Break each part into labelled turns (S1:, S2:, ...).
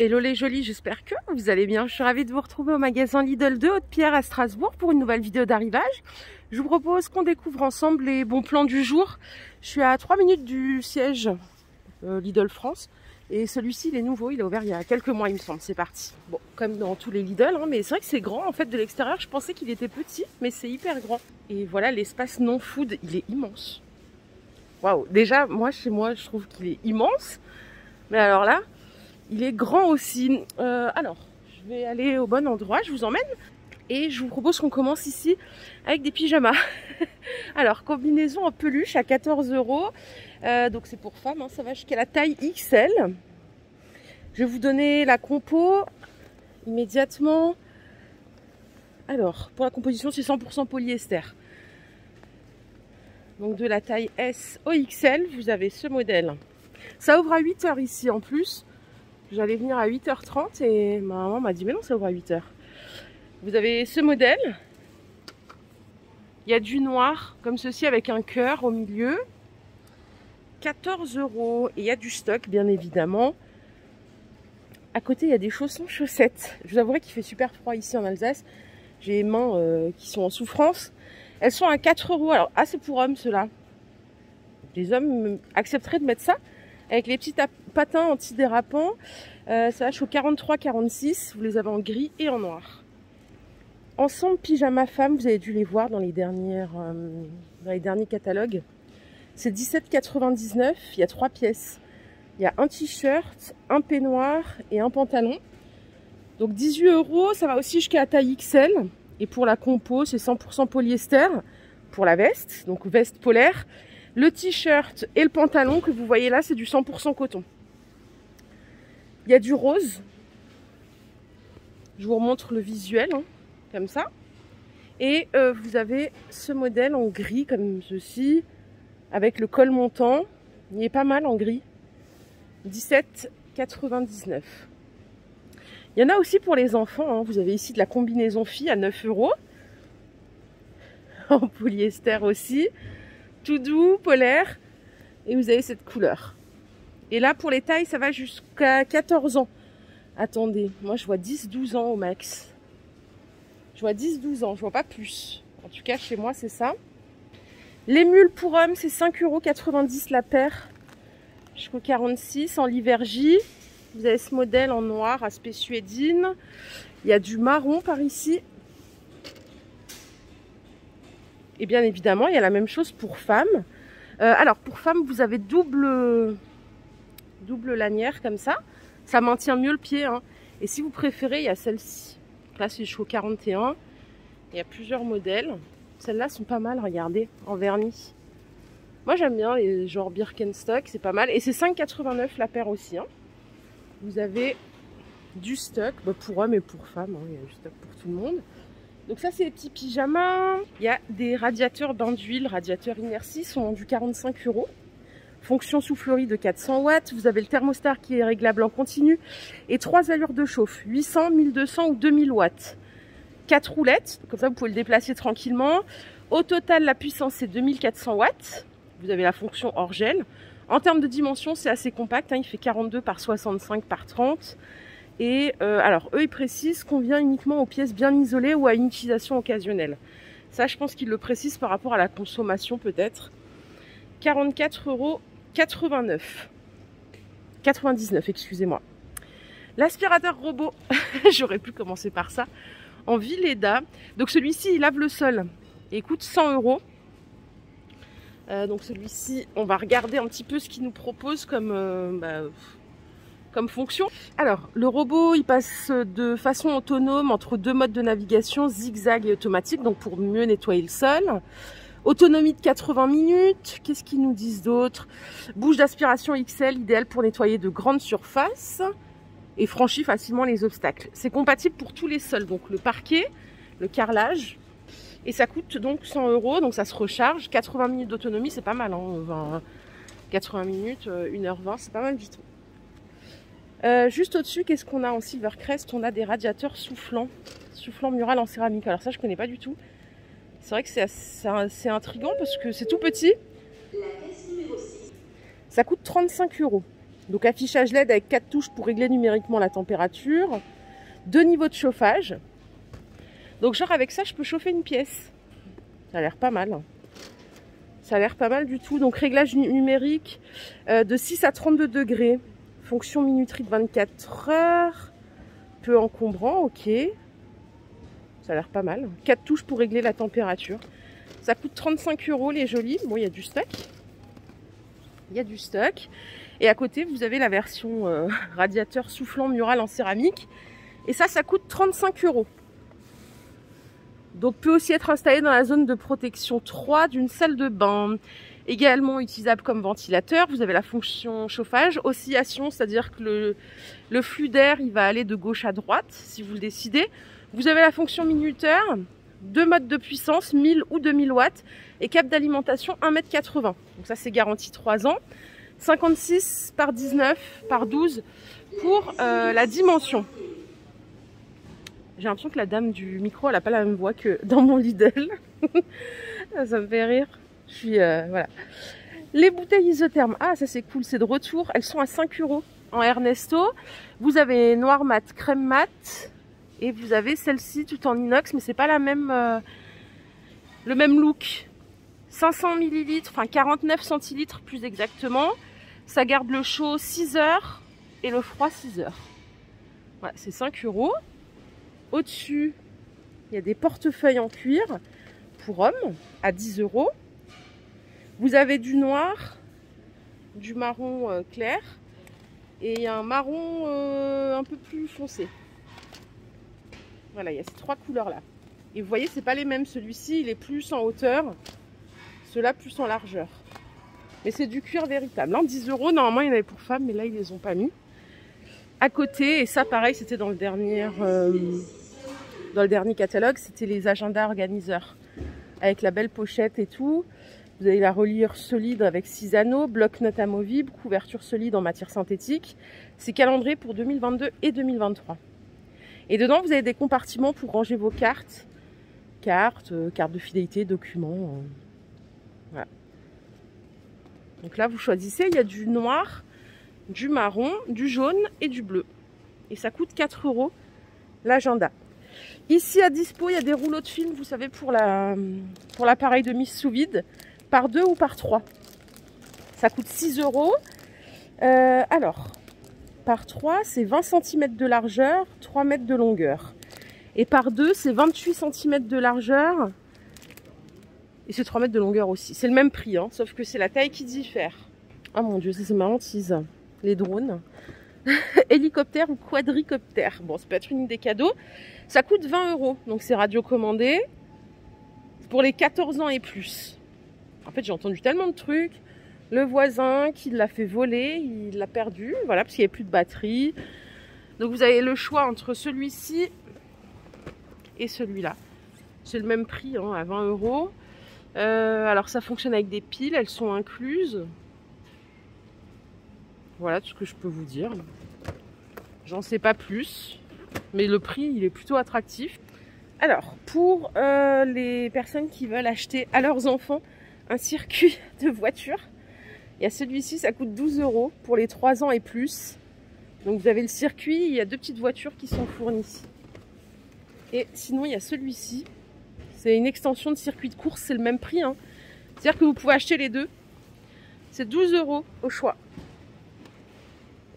S1: Hello les jolis, j'espère que vous allez bien. Je suis ravie de vous retrouver au magasin Lidl de Haute-Pierre à Strasbourg pour une nouvelle vidéo d'arrivage. Je vous propose qu'on découvre ensemble les bons plans du jour. Je suis à 3 minutes du siège Lidl France et celui-ci il est nouveau, il est ouvert il y a quelques mois il me semble, c'est parti. Bon, comme dans tous les Lidl, hein, mais c'est vrai que c'est grand en fait de l'extérieur, je pensais qu'il était petit, mais c'est hyper grand. Et voilà, l'espace non food, il est immense. Waouh, déjà moi chez moi je trouve qu'il est immense, mais alors là, il est grand aussi. Alors, je vais aller au bon endroit, je vous emmène. Et je vous propose qu'on commence ici avec des pyjamas. Alors, combinaison en peluche à 14 €. Donc c'est pour femmes, hein, ça va jusqu'à la taille XL. Je vais vous donner la compo immédiatement. Alors, pour la composition, c'est 100% polyester. Donc de la taille S au XL, vous avez ce modèle. Ça ouvre à 8 h ici en plus. J'allais venir à 8h30 et ma maman m'a dit mais non, ça ouvre à 8 h. Vous avez ce modèle. Il y a du noir comme ceci avec un cœur au milieu. 14 €. Et il y a du stock bien évidemment. À côté il y a des chaussons chaussettes. Je vous avouerai qu'il fait super froid ici en Alsace. J'ai les mains qui sont en souffrance. Elles sont à 4 €. Alors c'est pour hommes ceux-là. Les hommes accepteraient de mettre ça avec les petits patins antidérapants. Ça va jusqu'au 43-46. Vous les avez en gris et en noir. Ensemble pyjama femme, vous avez dû les voir dans les derniers catalogues. C'est 17,99 €. Il y a 3 pièces. Il y a un t-shirt, un peignoir et un pantalon. Donc 18 €. Ça va aussi jusqu'à la taille XL. Et pour la compo, c'est 100% polyester. Pour la veste, donc veste polaire. Le t-shirt et le pantalon que vous voyez là, c'est du 100% coton. Il y a du rose. Je vous remontre le visuel, hein, comme ça. Et vous avez ce modèle en gris, comme ceci, avec le col montant. Il est pas mal en gris. 17,99 €. Il y en a aussi pour les enfants. Hein. Vous avez ici de la combinaison fille à 9 €. En polyester aussi. Tout doux, polaire. Et vous avez cette couleur. Et là, pour les tailles, ça va jusqu'à 14 ans. Attendez, moi je vois 10-12 ans au max. Je vois 10-12 ans, je vois pas plus. En tout cas, chez moi, c'est ça. Les mules pour hommes, c'est 5,90 € la paire. Jusqu'au 46 en Livergie. Vous avez ce modèle en noir, aspect suédine. Il y a du marron par ici. Et bien évidemment, il y a la même chose pour femmes. Alors, pour femmes, vous avez double lanière comme ça. Ça maintient mieux le pied. Hein. Et si vous préférez, il y a celle-ci. Là, c'est jusqu'au 41. Il y a plusieurs modèles. Celles-là sont pas mal, regardez, en vernis. Moi, j'aime bien les genres Birkenstock, c'est pas mal. Et c'est 5,89 € la paire aussi. Hein. Vous avez du stock pour hommes et pour femmes. Hein. Il y a du stock pour tout le monde. Donc ça, c'est les petits pyjamas. Il y a des radiateurs bain d'huile, radiateurs inertie, sont du 45 €. Fonction soufflerie de 400 watts. Vous avez le thermostat qui est réglable en continu. Et 3 allures de chauffe, 800, 1200 ou 2000 watts. 4 roulettes, comme ça vous pouvez le déplacer tranquillement. Au total, la puissance c'est 2400 watts. Vous avez la fonction hors gel. En termes de dimension, c'est assez compact. Hein, il fait 42 par 65 par 30. Et alors, eux, ils précisent qu'on vient uniquement aux pièces bien isolées ou à une utilisation occasionnelle. Ça, je pense qu'ils le précisent par rapport à la consommation, peut-être. 44,89 €. 99, excusez-moi. L'aspirateur robot, j'aurais pu commencer par ça, en Villeda. Donc, celui-ci, il lave le sol et coûte 100 €. Donc, celui-ci, on va regarder un petit peu ce qu'il nous propose comme fonction. Alors, le robot, il passe de façon autonome entre 2 modes de navigation, zigzag et automatique, donc pour mieux nettoyer le sol. Autonomie de 80 minutes. Qu'est-ce qu'ils nous disent d'autre? Bouche d'aspiration XL, idéal pour nettoyer de grandes surfaces et franchit facilement les obstacles. C'est compatible pour tous les sols, donc le parquet, le carrelage. Et ça coûte donc 100 €, donc ça se recharge. 80 minutes d'autonomie, c'est pas mal. Hein, 80 minutes, 1h20, c'est pas mal du tout. Juste au-dessus, qu'est-ce qu'on a en Silvercrest? On a des radiateurs soufflants mural en céramique. Alors ça, je connais pas du tout. C'est vrai que c'est intriguant parce que c'est tout petit. Ça coûte 35 €. Donc affichage LED avec 4 touches pour régler numériquement la température. 2 niveaux de chauffage. Donc genre avec ça je peux chauffer une pièce. Ça a l'air pas mal. Ça a l'air pas mal du tout. Donc réglage numérique de 6 à 32 degrés. Fonction minuterie de 24 heures. Peu encombrant, ok. Ça a l'air pas mal. 4 touches pour régler la température. Ça coûte 35 € les jolis. Bon, il y a du stock. Il y a du stock. Et à côté, vous avez la version radiateur soufflant mural en céramique. Et ça coûte 35 €. Donc peut aussi être installé dans la zone de protection 3 d'une salle de bain. Également utilisable comme ventilateur. Vous avez la fonction chauffage, oscillation, c'est-à-dire que le flux d'air il va aller de gauche à droite si vous le décidez. Vous avez la fonction minuteur, 2 modes de puissance, 1000 ou 2000 watts et cap d'alimentation 1,80 m. Donc ça c'est garanti 3 ans. 56 par 19 par 12 pour la dimension. J'ai l'impression que la dame du micro, elle n'a pas la même voix que dans mon Lidl. Ça me fait rire. Je suis, voilà. Les bouteilles isothermes. Ah, ça c'est cool, c'est de retour. Elles sont à 5 € en Ernesto. Vous avez noir mat, crème mat. Et vous avez celle-ci tout en inox, mais c'est pas la même, le même look. 500 ml, enfin 49 centilitres plus exactement. Ça garde le chaud 6 heures et le froid 6 heures. Voilà, c'est 5 €. Au-dessus, il y a des portefeuilles en cuir pour hommes à 10 €. Vous avez du noir, du marron clair et il y a un marron un peu plus foncé. Voilà, il y a ces 3 couleurs-là. Et vous voyez, c'est pas les mêmes. Celui-ci, il est plus en hauteur, ceux-là plus en largeur. Mais c'est du cuir véritable. Hein, 10 €, normalement, il y en avait pour femmes, mais là, ils les ont pas mis. À côté, et ça, pareil, c'était dans le dernier catalogue, c'était les agendas organiseurs. Avec la belle pochette et tout. Vous avez la reliure solide avec 6 anneaux, bloc-notes amovible, couverture solide en matière synthétique. C'est calendrier pour 2022 et 2023. Et dedans, vous avez des compartiments pour ranger vos cartes. Cartes de fidélité, documents. Voilà. Donc là, vous choisissez. Il y a du noir, du marron, du jaune et du bleu. Et ça coûte 4 € l'agenda. Ici, à dispo, il y a des rouleaux de film, vous savez, pour l'appareil de mise sous vide. Par 2 ou par 3. Ça coûte 6 €. Alors, par 3, c'est 20 cm de largeur, 3 mètres de longueur. Et par 2, c'est 28 cm de largeur. Et c'est 3 mètres de longueur aussi. C'est le même prix, hein, sauf que c'est la taille qui diffère. Oh mon dieu, ça c'est ma hantise. Les drones. Hélicoptère ou quadricoptère. Bon, ça peut être une idée cadeau. Ça coûte 20 €. Donc c'est radiocommandé. Pour les 14 ans et plus. En fait, j'ai entendu tellement de trucs. Le voisin qui l'a fait voler, il l'a perdu. Voilà, parce qu'il n'y avait plus de batterie. Donc, vous avez le choix entre celui-ci et celui-là. C'est le même prix, hein, à 20 €. Alors, ça fonctionne avec des piles. Elles sont incluses. Voilà tout ce que je peux vous dire. J'en sais pas plus. Mais le prix, il est plutôt attractif. Alors, pour les personnes qui veulent acheter à leurs enfants un circuit de voiture, il y a celui-ci, ça coûte 12 € pour les 3 ans et plus. Donc vous avez le circuit, il y a 2 petites voitures qui sont fournies. Et sinon, il y a celui-ci. C'est une extension de circuit de course, c'est le même prix. Hein. C'est-à-dire que vous pouvez acheter les deux. C'est 12 € au choix.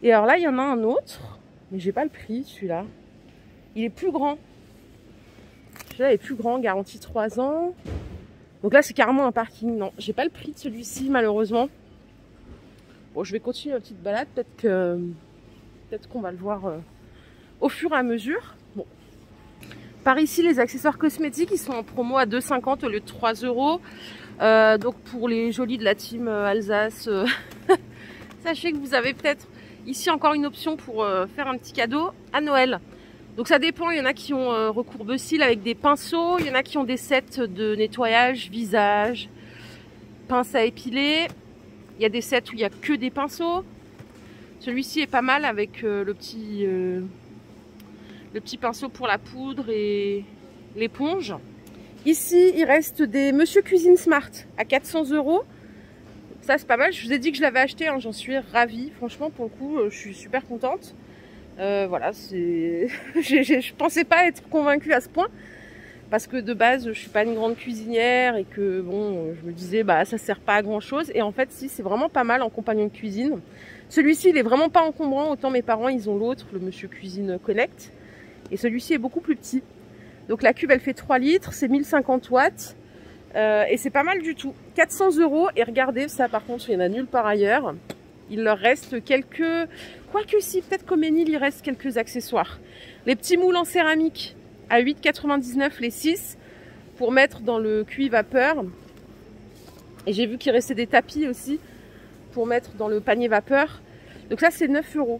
S1: Et alors là, il y en a un autre, mais j'ai pas le prix, celui-là. Il est plus grand. Celui-là est plus grand, garantie 3 ans. Donc là, c'est carrément un parking. Non, j'ai pas le prix de celui-ci, malheureusement. Bon, je vais continuer ma petite balade. Peut-être qu'on va le voir au fur et à mesure. Bon. Par ici, les accessoires cosmétiques, ils sont en promo à 2,50 € au lieu de 3 €. Donc pour les jolis de la team Alsace, sachez que vous avez peut-être ici encore une option pour faire un petit cadeau à Noël. Donc ça dépend, il y en a qui ont recourbe-cils avec des pinceaux, il y en a qui ont des sets de nettoyage, visage, pince à épiler. Il y a des sets où il n'y a que des pinceaux. Celui-ci est pas mal avec le petit pinceau pour la poudre et l'éponge. Ici, il reste des Monsieur Cuisine Smart à 400 €. Ça c'est pas mal, je vous ai dit que je l'avais acheté, hein. J'en suis ravie. Franchement pour le coup, je suis super contente. Voilà, c'est... je pensais pas être convaincue à ce point. Parce que de base, je suis pas une grande cuisinière et que bon, je me disais, bah ça sert pas à grand chose. Et en fait, si, c'est vraiment pas mal en compagnon de cuisine. Celui-ci, il est vraiment pas encombrant. Autant mes parents, ils ont l'autre, le Monsieur Cuisine Connect. Et celui-ci est beaucoup plus petit. Donc la cuve, elle fait 3 litres, c'est 1050 watts. Et c'est pas mal du tout. 400 €. Et regardez, ça par contre, il y en a nulle part ailleurs. Il leur reste quelques... Quoique si, peut-être qu'au Ménil, il reste quelques accessoires. Les petits moules en céramique à 8,99 les 6 pour mettre dans le cuit vapeur. Et j'ai vu qu'il restait des tapis aussi pour mettre dans le panier vapeur. Donc ça, c'est 9 €.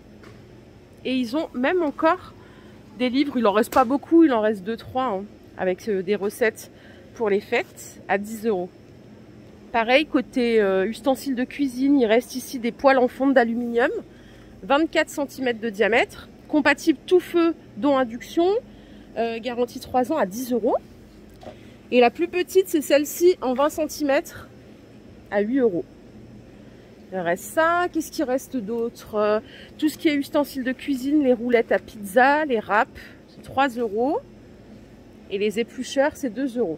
S1: Et ils ont même encore des livres. Il en reste pas beaucoup, il en reste 2-3 hein, avec des recettes pour les fêtes à 10 €. Pareil, côté ustensiles de cuisine, il reste ici des poêles en fonte d'aluminium, 24 cm de diamètre, compatible tout feu, dont induction, garantie 3 ans à 10 €. Et la plus petite, c'est celle-ci en 20 cm à 8 €. Il reste ça. Qu'est-ce qui reste d'autre? Tout ce qui est ustensiles de cuisine, les roulettes à pizza, les râpes, c'est 3 €. Et les éplucheurs, c'est 2 €.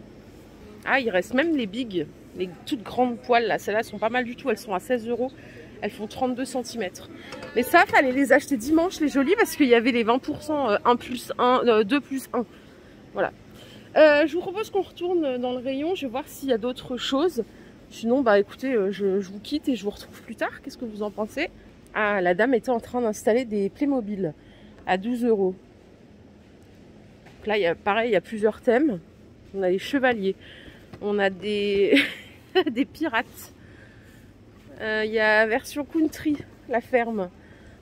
S1: Ah, il reste même les bigs, les toutes grandes poêles là. Celles-là sont pas mal du tout, elles sont à 16 €. Elles font 32 cm. Mais ça, fallait les acheter dimanche, les jolies, parce qu'il y avait les 20% 1 plus 1, 2 plus 1. Voilà. Je vous propose qu'on retourne dans le rayon. Je vais voir s'il y a d'autres choses. Sinon, bah écoutez, je vous quitte et je vous retrouve plus tard. Qu'est-ce que vous en pensez? Ah, la dame était en train d'installer des Playmobil à 12 €. Donc là, pareil, il y a plusieurs thèmes. On a les chevaliers. On a des, des pirates. Il y a version country, la ferme.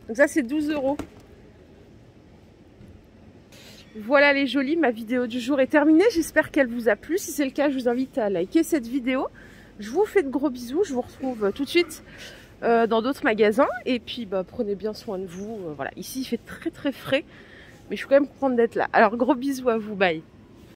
S1: Donc ça, c'est 12 €. Voilà les jolies, ma vidéo du jour est terminée. J'espère qu'elle vous a plu. Si c'est le cas, je vous invite à liker cette vidéo. Je vous fais de gros bisous. Je vous retrouve tout de suite dans d'autres magasins. Et puis, bah, prenez bien soin de vous. Voilà, ici, il fait très très frais. Mais je suis quand même contente d'être là. Alors, gros bisous à vous. Bye.